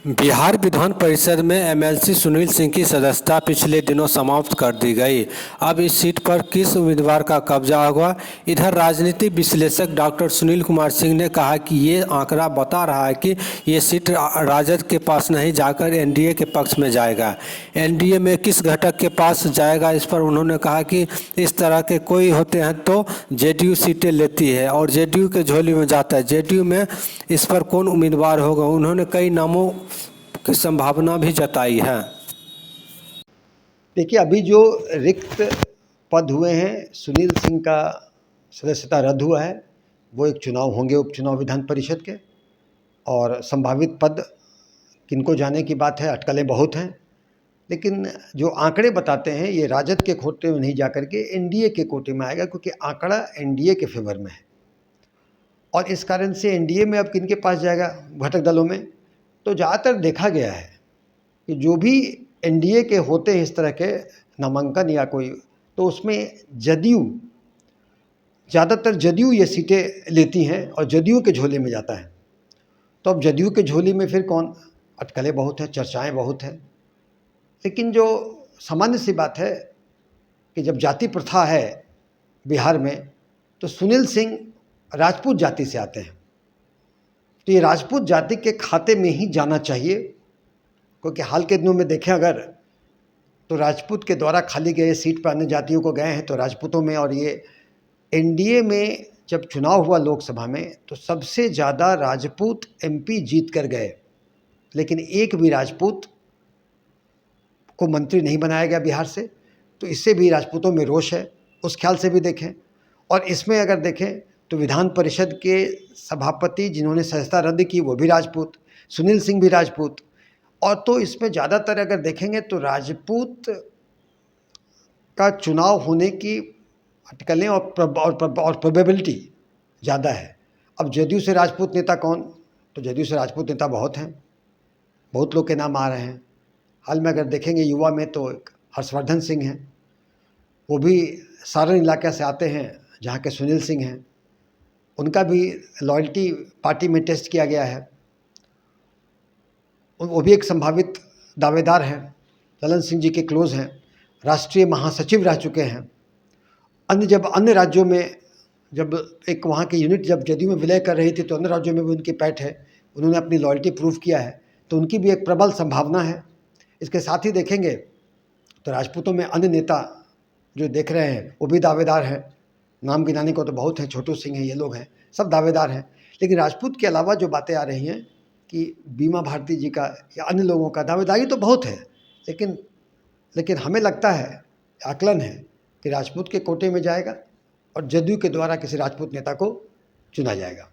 बिहार विधान परिषद में एमएलसी सुनील सिंह की सदस्यता पिछले दिनों समाप्त कर दी गई। अब इस सीट पर किस उम्मीदवार का कब्जा होगा? इधर राजनीतिक विश्लेषक डॉक्टर सुनील कुमार सिंह ने कहा कि ये आंकड़ा बता रहा है कि ये सीट राजद के पास नहीं जाकर एनडीए के पक्ष में जाएगा। एनडीए में किस घटक के पास जाएगा, इस पर उन्होंने कहा कि इस तरह के कोई होते हैं तो जेडीयू सीटें लेती है और जेडीयू के झोली में जाता है। जेडीयू में इस पर कौन उम्मीदवार होगा, उन्होंने कई नामों की संभावना भी जताई है। देखिए, अभी जो रिक्त पद हुए हैं, सुनील सिंह का सदस्यता रद्द हुआ है। वो एक चुनाव होंगे, उपचुनाव विधान परिषद के, और संभावित पद किनको जाने की बात है, अटकलें बहुत हैं। लेकिन जो आंकड़े बताते हैं ये राजद के कोटे में नहीं जाकर के एनडीए के कोटे में आएगा, क्योंकि आंकड़ा एनडीए के फेवर में है। और इस कारण से एनडीए में अब किनके पास जाएगा घटक दलों में, तो ज़्यादातर देखा गया है कि जो भी एनडीए के होते हैं इस तरह के नामांकन या कोई, तो उसमें जदयू, ज़्यादातर जदयू ये सीटें लेती हैं और जदयू के झोले में जाता है। तो अब जदयू के झोली में फिर कौन, अटकलें बहुत हैं, चर्चाएं बहुत हैं। लेकिन जो सामान्य सी बात है कि जब जाति प्रथा है बिहार में, तो सुनील सिंह राजपूत जाति से आते हैं, तो ये राजपूत जाति के खाते में ही जाना चाहिए। क्योंकि हाल के दिनों में देखें अगर, तो राजपूत के द्वारा खाली गए सीट पर अन्य जातियों को गए हैं, तो राजपूतों में, और ये एनडीए में जब चुनाव हुआ लोकसभा में, तो सबसे ज़्यादा राजपूत एमपी जीत कर गए, लेकिन एक भी राजपूत को मंत्री नहीं बनाया गया बिहार से। तो इससे भी राजपूतों में रोष है, उस ख्याल से भी देखें। और इसमें अगर देखें तो विधान परिषद के सभापति जिन्होंने सदस्यता रद्द की वो भी राजपूत, सुनील सिंह भी राजपूत। और तो इसमें ज़्यादातर अगर देखेंगे तो राजपूत का चुनाव होने की अटकलें और प्रोबेबिलिटी ज़्यादा है। अब जदयू से राजपूत नेता कौन, तो जदयू से राजपूत नेता बहुत हैं, बहुत लोग के नाम आ रहे हैं। हाल में अगर देखेंगे युवा में तो एक हर्षवर्धन सिंह हैं, वो भी सारण इलाके से आते हैं जहाँ के सुनील सिंह हैं। उनका भी लॉयल्टी पार्टी में टेस्ट किया गया है, वो भी एक संभावित दावेदार हैं। ललन सिंह जी के क्लोज हैं, राष्ट्रीय महासचिव रह चुके हैं। अन्य राज्यों में जब एक वहाँ की यूनिट जब जदयू में विलय कर रही थी, तो अन्य राज्यों में भी उनकी पैठ है, उन्होंने अपनी लॉयल्टी प्रूव किया है, तो उनकी भी एक प्रबल संभावना है। इसके साथ ही देखेंगे तो राजपूतों में अन्य नेता जो देख रहे हैं वो भी दावेदार हैं। नाम गिनाने को तो बहुत हैं, छोटू सिंह हैं, ये लोग हैं, सब दावेदार हैं। लेकिन राजपूत के अलावा जो बातें आ रही हैं कि बीमा भारती जी का या अन्य लोगों का दावेदारी तो बहुत है, लेकिन हमें लगता है, आकलन है कि राजपूत के कोटे में जाएगा और जदयू के द्वारा किसी राजपूत नेता को चुना जाएगा।